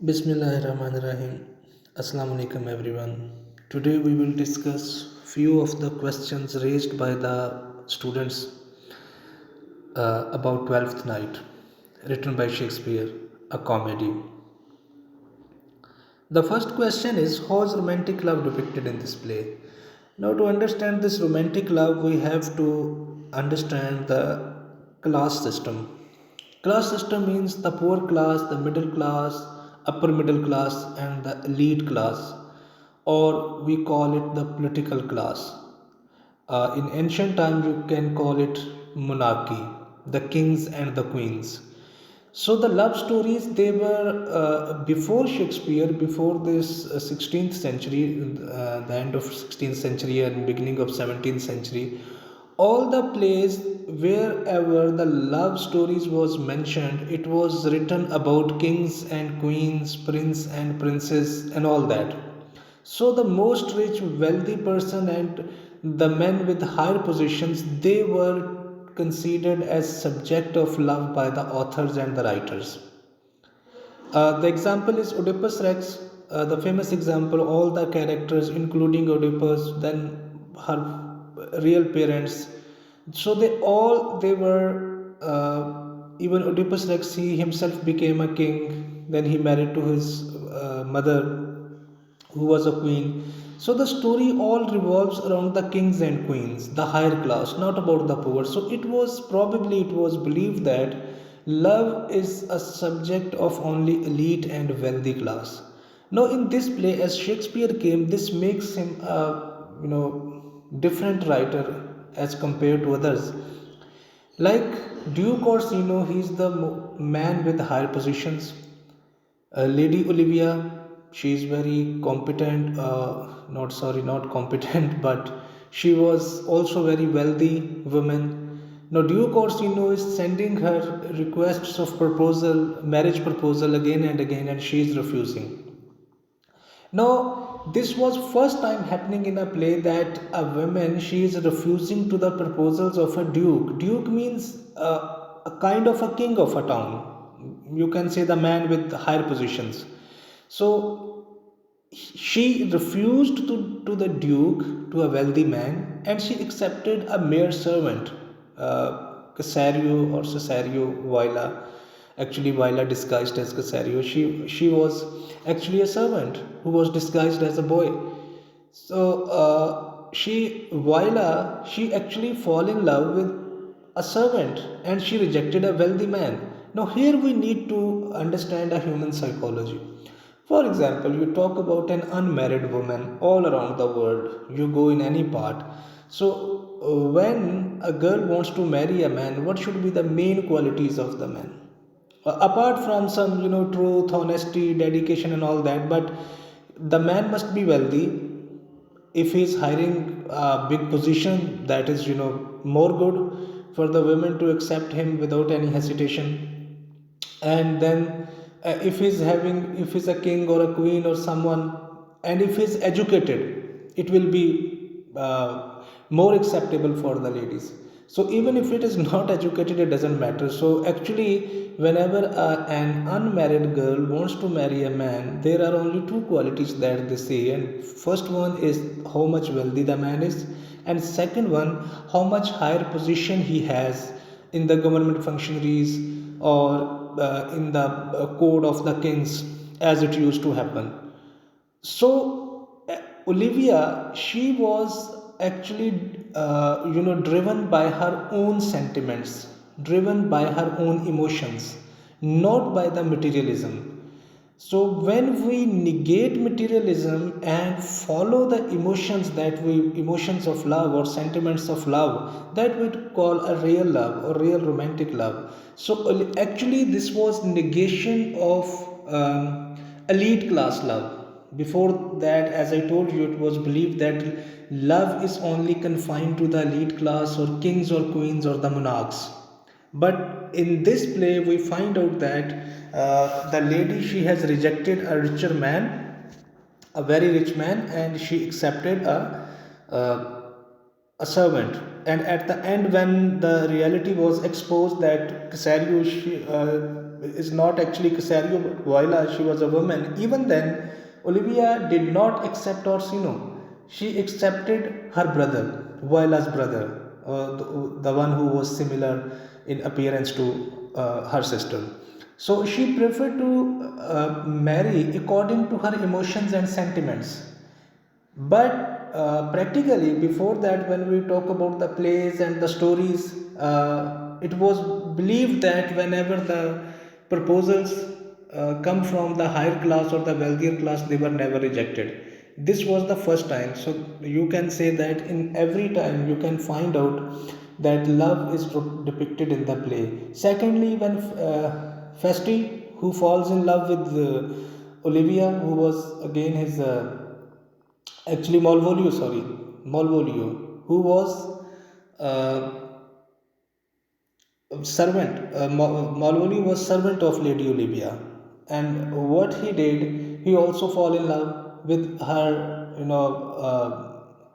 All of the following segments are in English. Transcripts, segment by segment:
Bismillahirrahmanirrahim. Assalamu alaikum everyone. Today we will discuss few of the questions raised by the students about Twelfth Night, written by Shakespeare, a comedy. The first question is, how is romantic love depicted in this play? Now, to understand this romantic love, we have to understand the class system. Class system means the poor class, the middle class, upper middle class, and the elite class, or we call it the political class. In ancient times, you can call it monarchy, the kings and the queens. So the love stories they were before Shakespeare, before this 16th century, the end of 16th century and beginning of 17th century. All the plays wherever the love stories was mentioned, it was written about kings and queens, prince and princess, and all that. So the most rich, wealthy person and the men with higher positions, they were considered as subject of love by the authors and the writers. The example is Oedipus Rex, the famous example. All the characters, including Oedipus, then her real parents, so they were even Oedipus Rex. He himself became a king. Then he married to his mother, who was a queen. So the story all revolves around the kings and queens, the higher class, not about the poor. So it was believed that love is a subject of only elite and wealthy class. Now in this play, as Shakespeare came, this makes him a different writer as compared to others. Like Duke Orsino, he's the man with higher positions. Lady Olivia, she is very competent, not sorry, not competent, but she was also very wealthy woman. Now Duke Orsino is sending her requests of proposal, marriage proposal again and again, and she is refusing. Now, this was first time happening in a play that a woman she is refusing to the proposals of a duke. Duke means a kind of a king of a town. You can say the man with higher positions. So she refused to the duke, to a wealthy man, and she accepted a mere servant, Casario or Cesario Viola. Actually, Viola disguised as Casario. She was actually a servant who was disguised as a boy. So she actually fall in love with a servant, and she rejected a wealthy man. Now here we need to understand a human psychology. For example, you talk about an unmarried woman all around the world, you go in any part. So, when a girl wants to marry a man, what should be the main qualities of the man? Apart from some, truth, honesty, dedication, and all that, but the man must be wealthy. If he's hiring a big position, that is, more good for the women to accept him without any hesitation. And then if he's a king or a queen or someone, and if he's educated, it will be more acceptable for the ladies. So even if it is not educated, it doesn't matter. So actually, whenever an unmarried girl wants to marry a man, there are only two qualities that they say. And first one is how much wealthy the man is, and second one, how much higher position he has in the government functionaries, or in the code of the kings, as it used to happen. So Olivia, she was actually driven by her own sentiments, driven by her own emotions, not by the materialism. So when we negate materialism and follow the emotions of love or sentiments of love, that we call a real love or real romantic love. So actually, this was negation of elite class love. Before that, as I told you, it was believed that love is only confined to the elite class or kings or queens or the monarchs. But in this play, we find out that the lady she has rejected a richer man, a very rich man, and she accepted a servant. And at the end, when the reality was exposed that Casario is not actually Casario but Viola. She was a woman. Even then, Olivia did not accept Orsino. She accepted her brother, Viola's brother, the one who was similar in appearance to her sister. So she preferred to marry according to her emotions and sentiments. But practically, before that, when we talk about the plays and the stories, it was believed that whenever the proposals come from the higher class or the wealthier class, they were never rejected. This was the first time. So you can say that in every time you can find out that love is depicted in the play. Secondly, when Festi, who falls in love with Olivia, who was again his actually Malvolio, sorry, Malvolio, who was uh, servant. Malvolio was servant of Lady Olivia, and what he did, he also fall in love with her,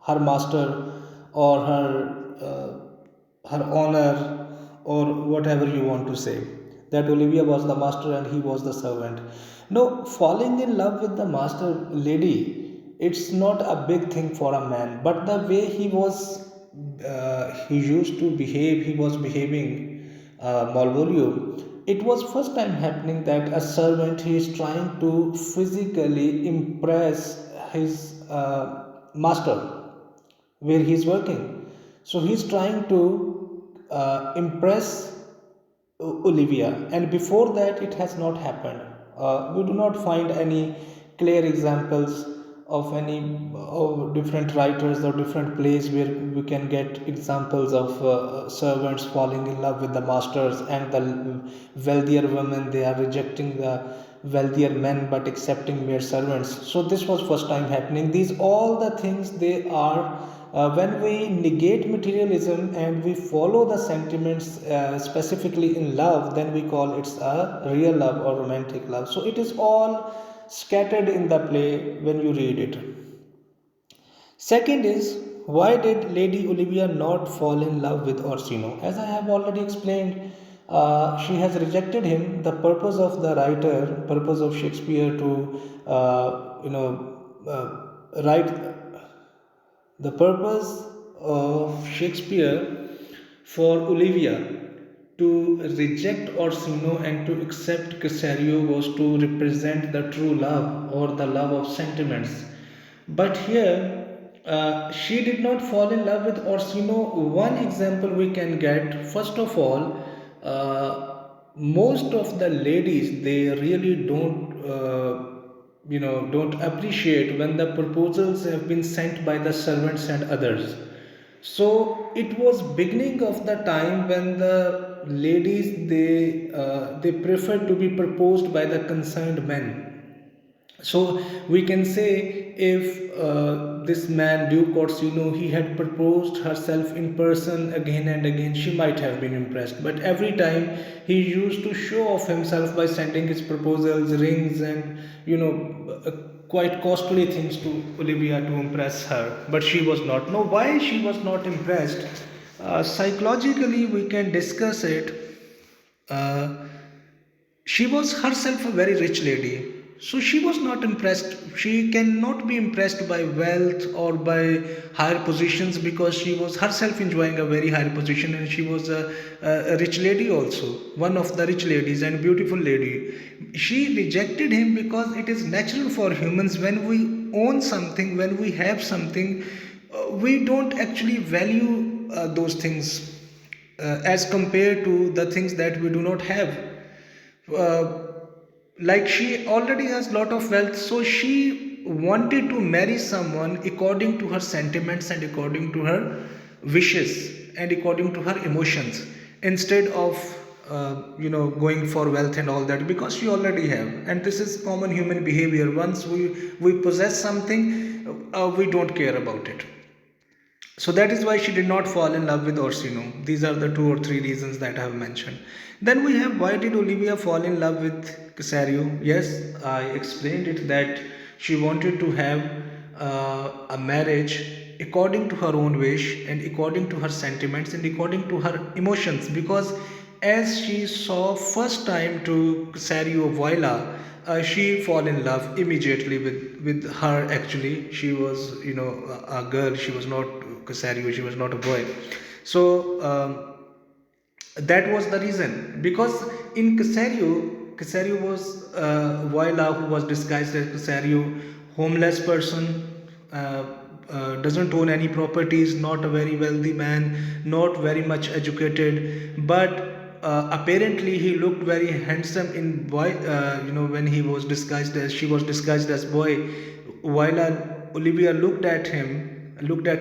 her master or her honor or whatever you want to say. That Olivia was the master and he was the servant. No, falling in love with the master lady, it's not a big thing for a man, but the way he used to behave, he was behaving, Malvolio. It was first time happening that a servant he is trying to physically impress his master where he's working. So he's trying to impress Olivia, and before that, it has not happened. We do not find any clear examples of any different writers or different plays where we can get examples of servants falling in love with the masters and the wealthier women they are rejecting the wealthier men but accepting mere servants. So this was first time happening. These all the things they are when we negate materialism and we follow the sentiments specifically in love, then we call it a real love or romantic love. So it is all scattered in the play when you read it. Second is, why did Lady Olivia not fall in love with Orsino? As I have already explained, she has rejected him. The purpose of the writer, purpose of Shakespeare to, write the purpose of Shakespeare for Olivia to reject Orsino and to accept Casario was to represent the true love or the love of sentiments. But here, she did not fall in love with Orsino. One example we can get, first of all, most of the ladies they really don't appreciate when the proposals have been sent by the servants and others. So it was beginning of the time when the ladies they prefer to be proposed by the concerned men. So we can say if this man Duke Orsino he had proposed herself in person again and again, she might have been impressed. But every time he used to show off himself by sending his proposals, rings, and quite costly things to Olivia to impress her. But she was not. No, why she was not impressed? Psychologically, we can discuss it. Uh, she was herself a very rich lady, so she was not impressed. She cannot be impressed by wealth or by higher positions because she was herself enjoying a very high position and she was a rich lady also, one of the rich ladies and beautiful lady. She rejected him because it is natural for humans when we own something, when we have something, we don't actually value those things as compared to the things that we do not have. uh, like she already has lot of wealth, so she wanted to marry someone according to her sentiments and according to her wishes and according to her emotions, instead of going for wealth and all that, because she already have. And this is common human behavior. Once we possess something, we don't care about it. So that is why she did not fall in love with Orsino. These are the two or three reasons that I have mentioned. Then we have, why did Olivia fall in love with Casario? Yes, I explained it that she wanted to have a marriage according to her own wish and according to her sentiments and according to her emotions, because as she saw first time to Kasario Voila, she fall in love immediately with her. Actually, she was a girl. She was not Kasario. She was not a boy. So that was the reason, because in Casario was Voila, who was disguised as Casario, homeless person, doesn't own any properties, not a very wealthy man, not very much educated, but apparently he looked very handsome in boy. When he was disguised as she was disguised as boy, while Olivia looked at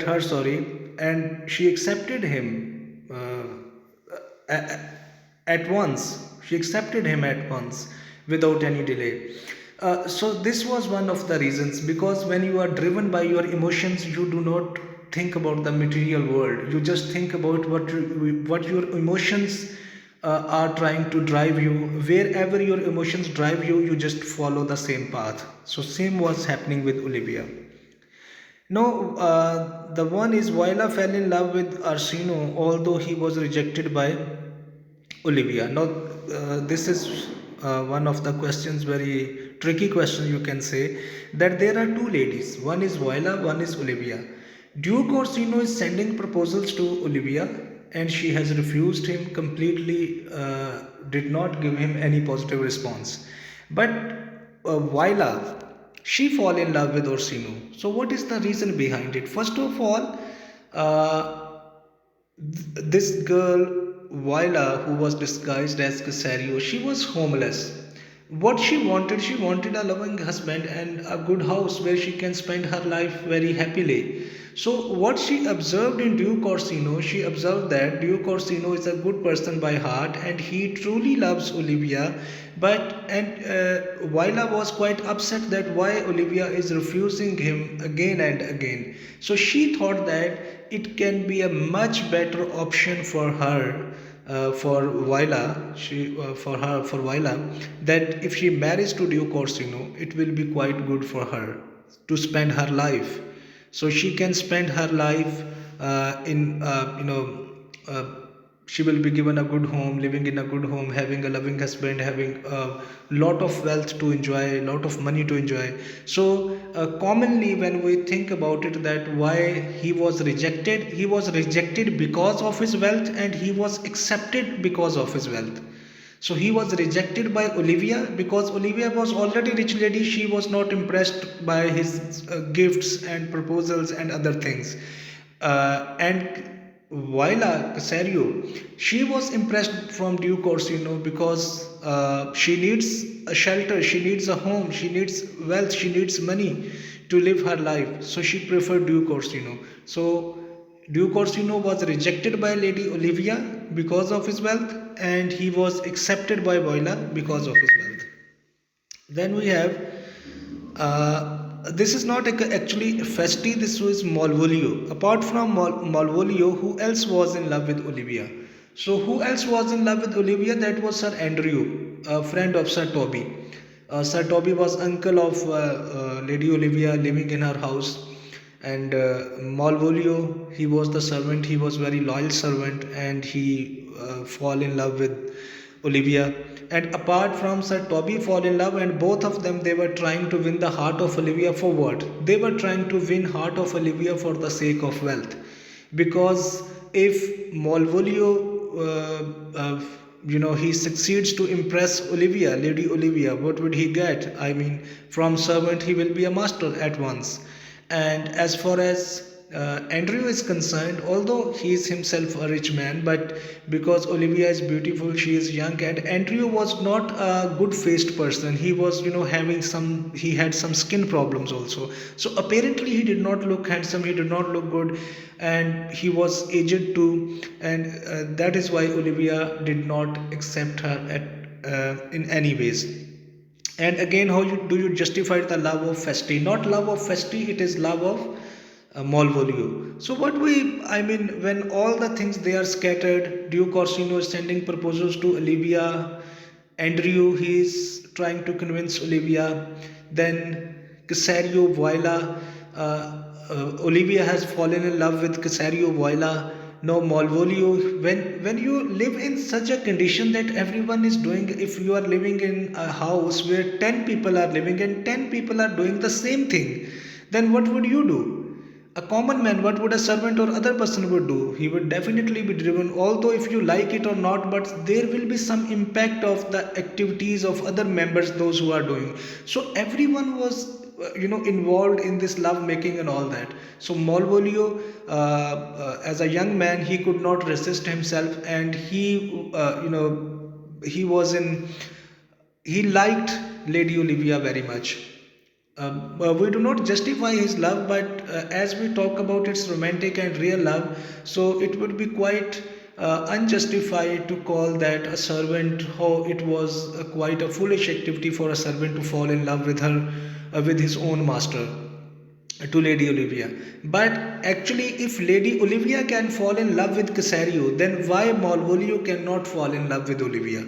her, sorry, and she accepted him. At once. She accepted him at once without any delay. So this was one of the reasons, because when you are driven by your emotions, you do not think about the material world. You just think about what your emotions are trying to drive you. Wherever your emotions drive you, you just follow the same path. So same was happening with Olivia. No, the one is Voila fell in love with Orsino, although he was rejected by Olivia. Now, this is one of the questions, very tricky question, you can say, that there are two ladies. One is Voila, one is Olivia. Duke Orsino is sending proposals to Olivia, and she has refused him completely, did not give him any positive response. But Voila, she fall in love with Orsino. So what is the reason behind it? First of all, uh, this girl, Viola, who was disguised as Casario, she was homeless. What she wanted a loving husband and a good house where she can spend her life very happily. So, what she observed in Duke Orsino, she observed that Duke Orsino is a good person by heart and he truly loves Olivia. And Viola was upset that why Olivia is refusing him again and again. So she thought that it can be a much better option for her, for Viola, for Viola, that if she marries to Duke Orsino, it will be quite good for her to spend her life. So she can spend her life in uh, she will be given a good home, living in a good home, having a loving husband, having a lot of wealth to enjoy, a lot of money to enjoy. So commonly when we think about it, that why he was rejected because of his wealth, and he was accepted because of his wealth. So he was rejected by Olivia because Olivia was already rich lady. She was not impressed by his gifts and proposals and other things. And Viola Casario, she was impressed from Duke Orsino because she needs a shelter, she needs a home, she needs wealth, she needs money to live her life. So she preferred Duke Orsino. So Duke Orsino was rejected by Lady Olivia because of his wealth, and he was accepted by Viola because of his wealth. Then we have this is not actually Festi, this was Malvolio. Apart from Malvolio, who else was in love with Olivia? So, who else was in love with Olivia? That was Sir Andrew, a friend of Sir Toby. Sir Toby was uncle of Lady Olivia, living in her house. And Malvolio, he was the servant, he was very loyal servant, and he fall in love with Olivia. And apart from Sir Toby fall in love, and both of them, they were trying to win the heart of Olivia for what? They were trying to win heart of Olivia for the sake of wealth. Because if Malvolio, he succeeds to impress Olivia, Lady Olivia, what would he get? I mean, from servant he will be a master at once. And as far as Andrew is concerned, although he is himself a rich man, but because Olivia is beautiful, she is young, and Andrew was not a good faced person. He was, he had some skin problems also. So apparently, he did not look handsome, he did not look good, and he was aged too, and that is why Olivia did not accept her in any ways. And again, do you justify the love of Festi? Not love of Festi, it is love of Malvolio. So I mean, when all the things they are scattered, Duke Orsino is sending proposals to Olivia, Andrew, he is trying to convince Olivia, then Casario, Viola, Olivia has fallen in love with Casario, Viola, no Malvolio. When you live in such a condition that everyone is doing, if you are living in a house where 10 people are living and 10 people are doing the same thing, then what would you do? A common man, what would a servant or other person would do? He would definitely be driven, although if you like it or not, but there will be some impact of the activities of other members, those who are doing. So everyone was involved in this love making and all that. So Malvolio, as a young man, he could not resist himself, and he was in he liked Lady Olivia very much. We do not justify his love, but as we talk about its romantic and real love, so it would be quite unjustified to call that a servant, how it was quite a foolish activity for a servant to fall in love with her, with his own master, to Lady Olivia. But actually, if Lady Olivia can fall in love with Casario, then why Malvolio cannot fall in love with Olivia?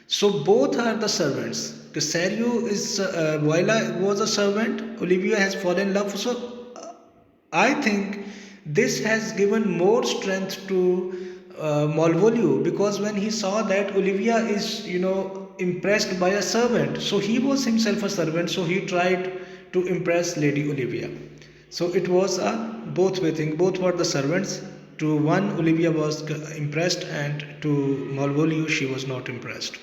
So both are the servants. Casario is Voila was a servant. Olivia has fallen in love. So I think this has given more strength to Malvolio, because when he saw that Olivia is impressed by a servant, so he was himself a servant. So he tried to impress Lady Olivia. So it was a both way thing. Both were the servants. To one, Olivia was impressed, and to Malvolio, she was not impressed.